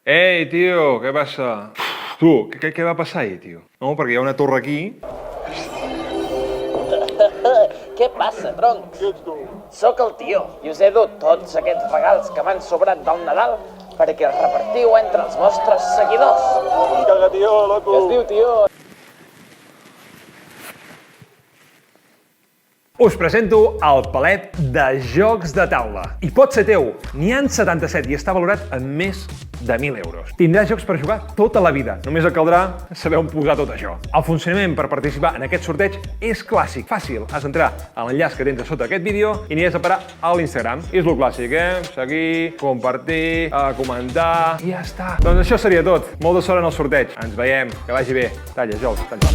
Ei, tio, què passa? Tu, què va passar ahir, tio? No, perquè hi ha una torre aquí. Què passa, troncs? Sóc el tio i us he dut tots aquests regals que m'han sobrat del Nadal perquè els repartiu entre els vostres seguidors. Caga, tio, loco. Què es diu, tio? Us presento el palet de jocs de taula. I pot ser teu. N'hi ha 77 i està valorat en més de 1.000 euros. Tindràs jocs per jugar tota la vida. Només et caldrà saber on posar tot això. El funcionament per participar en aquest sorteig és clàssic, fàcil. Has d'entrar a l'enllaç que tens a sota aquest vídeo i aniràs a parar a l'Instagram. És lo clàssic, Seguir, compartir, comentar i ja està. Doncs això seria tot. Molta sort en el sorteig. Ens veiem. Que vagi bé. Talla, Jols. Talla.